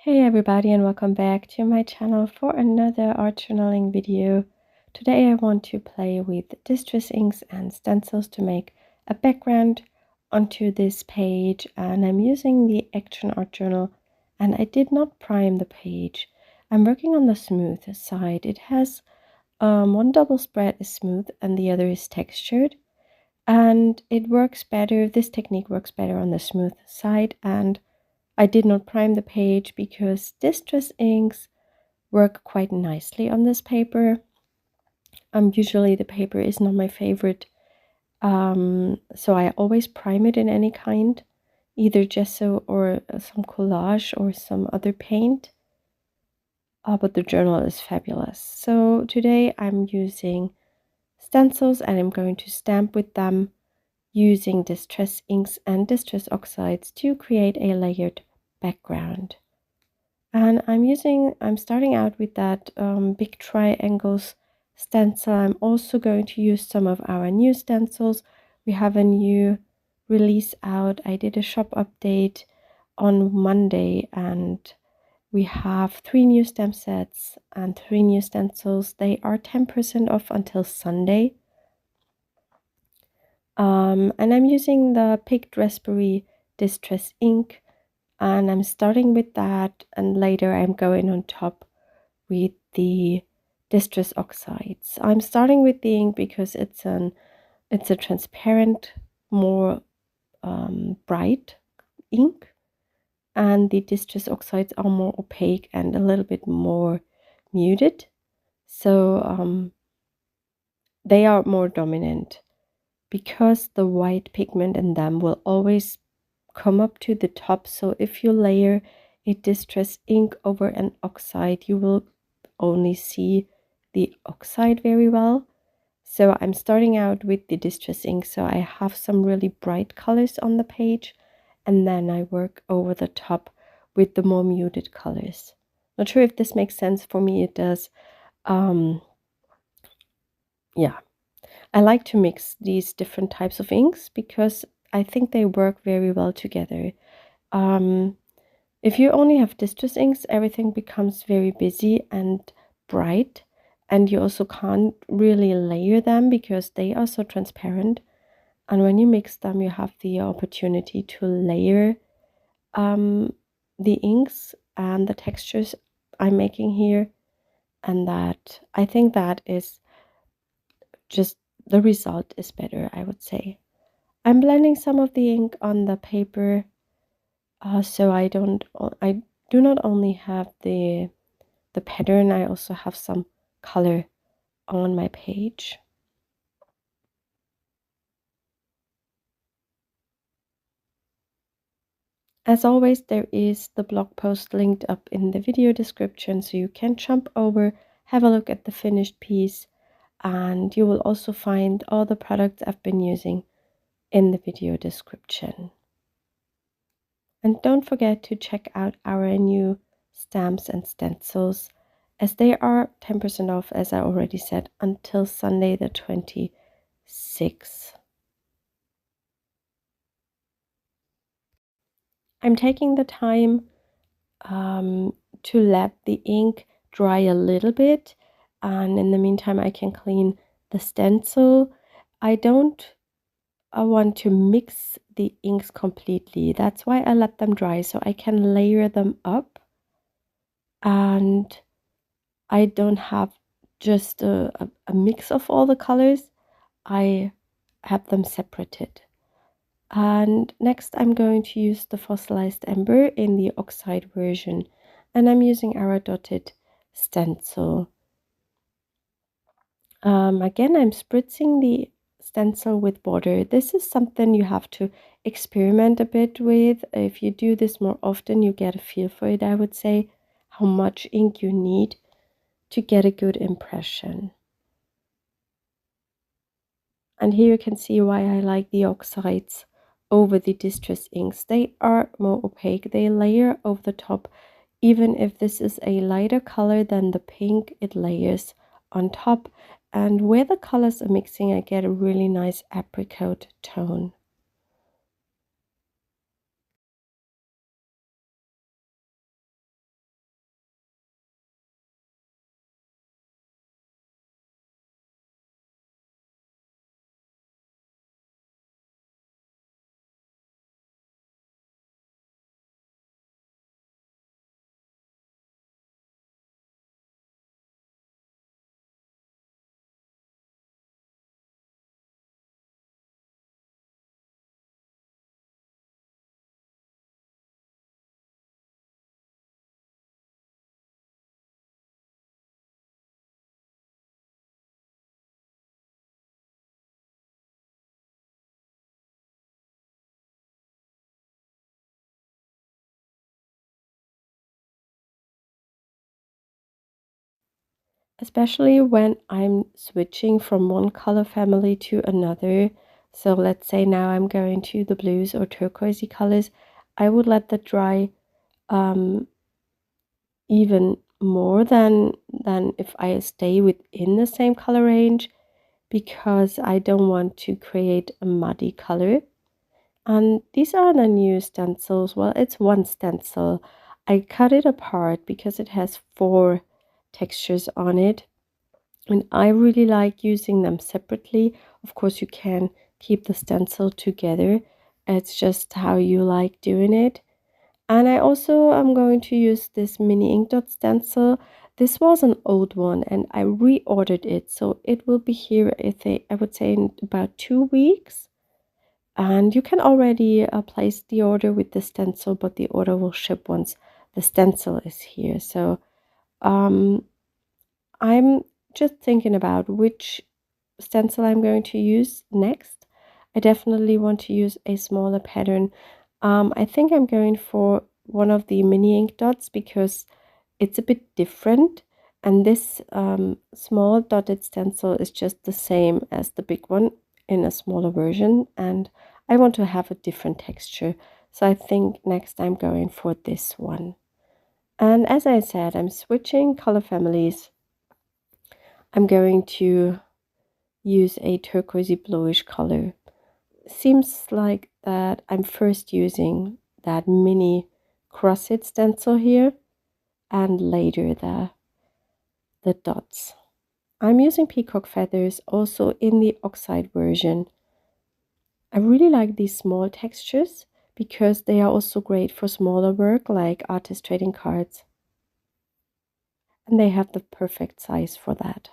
Hey everybody, and welcome back to my channel for another art journaling video. Today I want to play with distress inks and stencils to make a background onto this page, and I'm using the Action Art Journal, and I did not prime the page. I'm working on the smooth side. It has one double spread is smooth and the other is textured, and it works better. This technique works better on the smooth side, and I did not prime the page because distress inks work quite nicely on this paper. Usually the paper is not my favorite, so I always prime it in any kind, either gesso or some collage or some other paint. But the journal is fabulous. So today I'm using stencils and I'm going to stamp with them using distress inks and distress oxides to create a layered background. And I'm starting out with that big triangles stencil. I'm also going to use some of our new stencils. We have a new release out. I did a shop update on Monday, and we have 3 new stamp sets and 3 new stencils. They are 10% off until Sunday. And I'm using the Picked Raspberry Distress ink, and I'm starting with that, and later I'm going on top with the distress oxides. I'm starting with the ink because it's a transparent, more bright ink, and the distress oxides are more opaque and a little bit more muted, so they are more dominant because the white pigment in them will always come up to the top. So if you layer a distress ink over an oxide, you will only see the oxide very well. So I'm starting out with the distress ink, so I have some really bright colors on the page, and then I work over the top with the more muted colors. Not sure if this makes sense. For me it does. Yeah, I like to mix these different types of inks because I think they work very well together. If you only have distress inks, everything becomes very busy and bright, and you also can't really layer them because they are so transparent. And when you mix them, you have the opportunity to layer the inks and the textures I'm making here, and that I think that is just the result is better, I would say. I'm blending some of the ink on the paper, so I do not only have the pattern, I also have some color on my page. As always, there is the blog post linked up in the video description, so you can jump over, have a look at the finished piece, and you will also find all the products I've been using in the video description. And don't forget to check out our new stamps and stencils, as they are 10% off, as I already said, until Sunday the 26th. I'm taking the time to let the ink dry a little bit, and in the meantime I can clean the stencil. I don't want to mix the inks completely. That's why I let them dry, so I can layer them up, and I don't have just a mix of all the colors. I have them separated. And next I'm going to use the fossilized ember in the oxide version, and I'm using our dotted stencil. Again, I'm spritzing the stencil with water. This is something you have to experiment a bit with. If you do this more often, you get a feel for it, I would say, how much ink you need to get a good impression. And here you can see why I like the oxides over the distress inks. They are more opaque. They layer over the top. Even if this is a lighter color than the pink, it layers on top. And where the colors are mixing, I get a really nice apricot tone. especially when I'm switching from one color family to another. So let's say now I'm going to the blues or turquoisey colors. I would let that dry um, even more than if I stay within the same color range, because I don't want to create a muddy color. And these are the new stencils. Well, it's one stencil. I cut it apart because it has 4 textures on it. And I really like using them separately. Of course, you can keep the stencil together. It's just how you like doing it. And I also am going to use this mini ink dot stencil. This was an old one and I reordered it. So it will be here, I would say, in about 2 weeks. And you can already place the order with the stencil, but the order will ship once the stencil is here. So I'm just thinking about which stencil I'm going to use next. I definitely want to use a smaller pattern. I think I'm going for one of the mini ink dots because it's a bit different, and this small dotted stencil is just the same as the big one in a smaller version, and I want to have a different texture. So I think next I'm going for this one. And as I said, I'm switching color families. I'm going to use a turquoisey bluish color. Seems like that I'm first using that mini cross-stitch stencil here and later the dots. I'm using peacock feathers also in the Oxide version. I really like these small textures because they are also great for smaller work like artist trading cards. And they have the perfect size for that.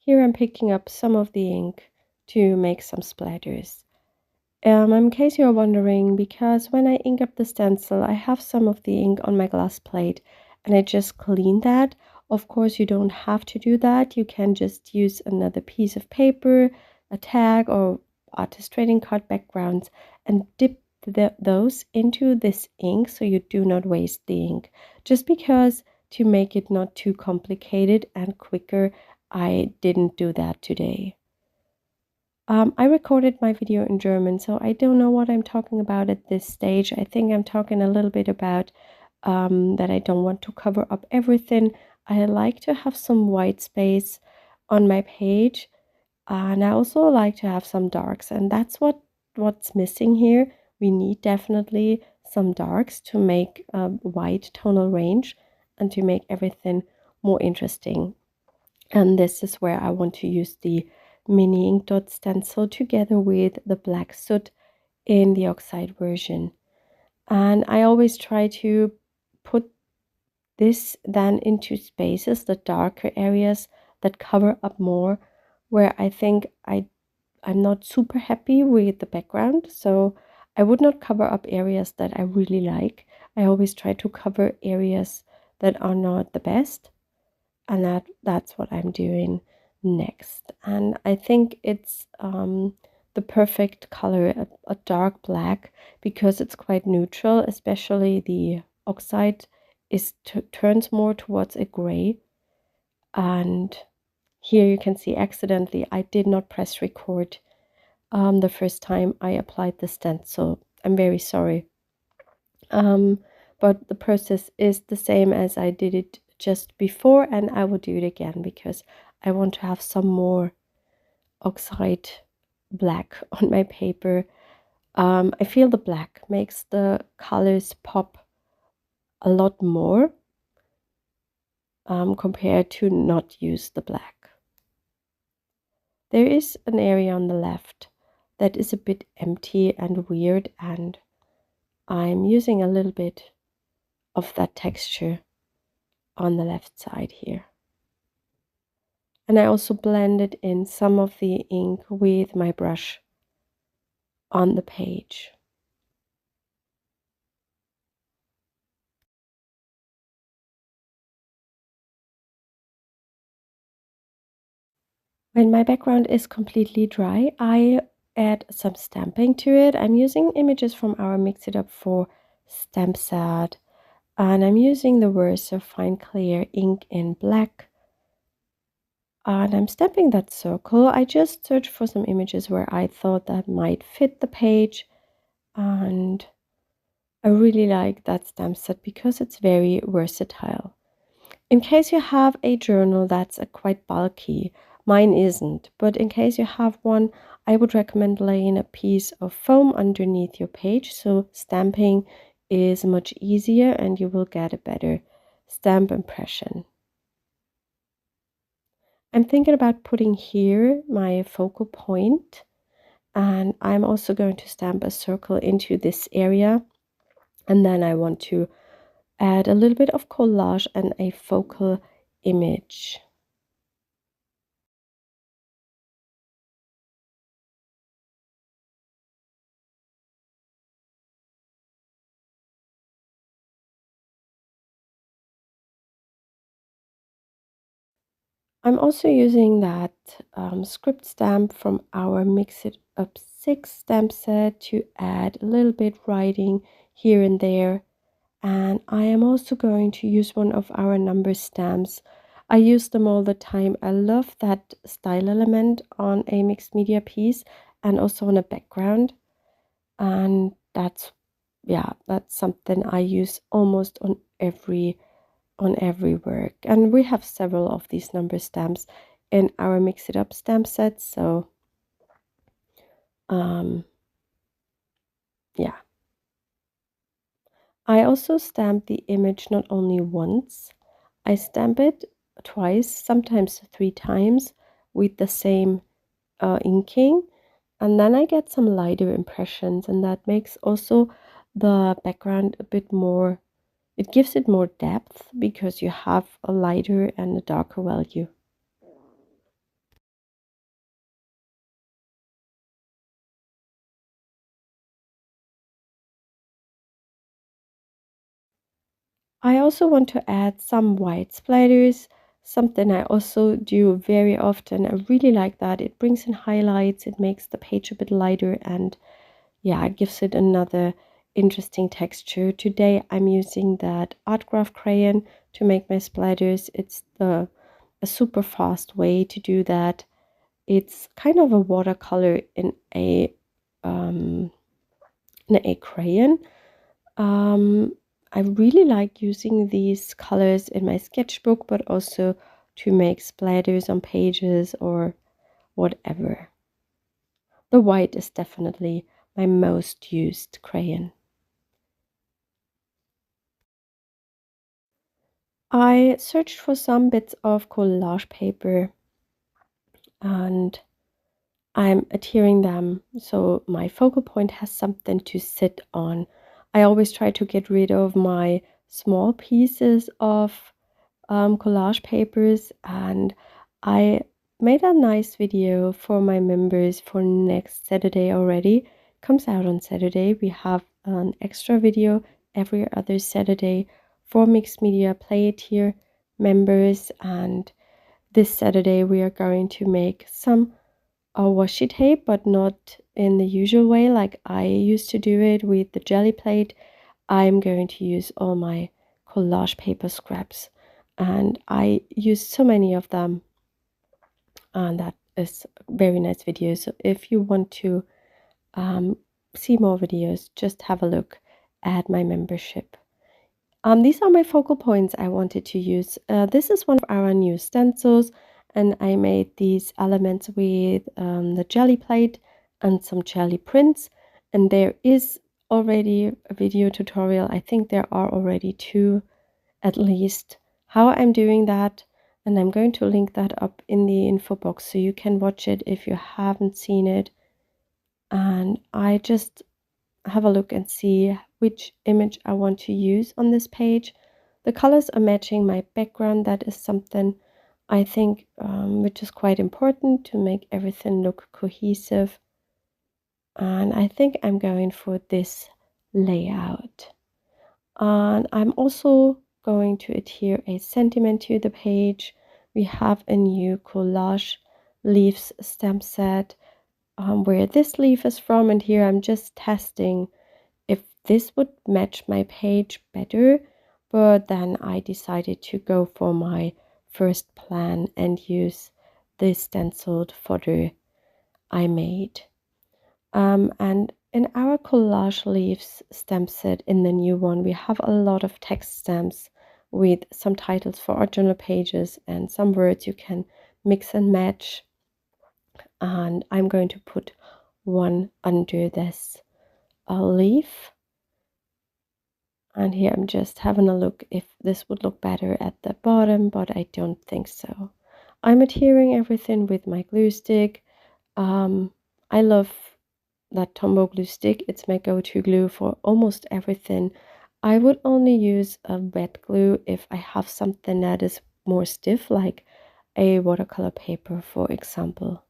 Here I'm picking up some of the ink to make some splatters. In case you're wondering, because when I ink up the stencil, I have some of the ink on my glass plate and I just clean that. Of course, you don't have to do that. You can just use another piece of paper, a tag, or artist trading card backgrounds and dip those into this ink so you do not waste the ink. Just because to make it not too complicated and quicker, I didn't do that today. I recorded my video in German, so I don't know what I'm talking about at this stage. I think I'm talking a little bit about that I don't want to cover up everything. I like to have some white space on my page, and I also like to have some darks, and that's what's missing here. We need definitely some darks to make a wide tonal range and to make everything more interesting. And this is where I want to use the mini ink dot stencil together with the black soot in the Oxide version. And I always try to put this then into spaces, the darker areas that cover up more, where I think I'm not super happy with the background. So I would not cover up areas that I really like. I always try to cover areas that are not the best, and that's what I'm doing next. And I think it's the perfect color, a dark black, because it's quite neutral, especially the Oxide is turns more towards a gray. And here you can see accidentally I did not press record the first time I applied the stencil. I'm very sorry. but the process is the same as I did it just before, and I will do it again because I want to have some more oxide black on my paper. I feel the black makes the colors pop a lot more compared to not use the black. There is an area on the left that is a bit empty and weird, and I'm using a little bit of that texture on the left side here. And I also blended in some of the ink with my brush on the page. When my background is completely dry, I add some stamping to it. I'm using images from our Mix It Up for stamp set, and I'm using the Versafine Clear ink in black. And I'm stamping that circle. I just searched for some images where I thought that might fit the page, and I really like that stamp set because it's very versatile. In case you have a journal that's quite bulky, mine isn't, but in case you have one, I would recommend laying a piece of foam underneath your page so stamping is much easier and you will get a better stamp impression. I'm thinking about putting here my focal point, and I'm also going to stamp a circle into this area, and then I want to add a little bit of collage and a focal image. I'm also using that script stamp from our Mix It Up 6 stamp set to add a little bit writing here and there. And I am also going to use one of our number stamps. I use them all the time. I love that style element on a mixed media piece and also on a background. And that's something I use almost on every work. And we have several of these number stamps in our Mix It Up stamp set. So yeah. I also stamp the image not only once, I stamp it twice, sometimes 3 times with the same inking, and then I get some lighter impressions, and that makes also the background a bit more, it gives it more depth because you have a lighter and a darker value. I also want to add some white splatters, something I also do very often. I really like that. It brings in highlights, it makes the page a bit lighter, and yeah, it gives it another interesting texture. Today I'm using that Art Graf crayon to make my splatters. It's a super fast way to do that. It's kind of a watercolor um, in a crayon. I really like using these colors in my sketchbook, but also to make splatters on pages or whatever. The white is definitely my most used crayon. I searched for some bits of collage paper and I'm adhering them so my focal point has something to sit on. I always try to get rid of my small pieces of collage papers, and I made a nice video for my members for next Saturday already. Comes out on Saturday. We have an extra video every other Saturday for Mixed Media Player members, and this Saturday we are going to make some washi tape, but not in the usual way like I used to do it with the jelly plate. I'm going to use all my collage paper scraps, and I use so many of them, and that is a very nice video. So if you want to see more videos, just have a look at my membership These are my focal points I wanted to use. This is one of our new stencils, and I made these elements with the jelly plate and some jelly prints. And there is already a video tutorial. I think there are already two at least, how I'm doing that. And I'm going to link that up in the info box so you can watch it if you haven't seen it. And I just have a look and see which image I want to use on this page. The colors are matching my background. That is something I think which is quite important to make everything look cohesive. And I think I'm going for this layout. And I'm also going to adhere a sentiment to the page. We have a new collage leaves stamp set where this leaf is from, and here I'm just testing if this would match my page better, but then I decided to go for my first plan and use this stenciled photo I made. And in our collage leaves stamp set, in the new one, we have a lot of text stamps with some titles for our journal pages and some words you can mix and match. And I'm going to put one under this leaf. And here I'm just having a look if this would look better at the bottom, but I don't think so. I'm adhering everything with my glue stick. I love that Tombow glue stick. It's my go-to glue for almost everything. I would only use a wet glue if I have something that is more stiff, like a watercolor paper, for example.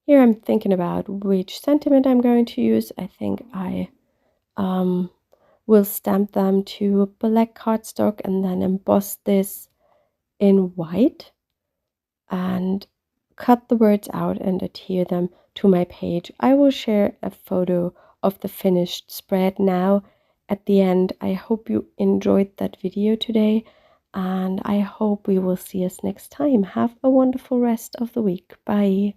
Here I'm thinking about which sentiment I'm going to use. I think I will stamp them to black cardstock and then emboss this in white and cut the words out and adhere them to my page. I will share a photo of the finished spread now at the end. I hope you enjoyed that video today, and I hope we will see us next time. Have a wonderful rest of the week. Bye.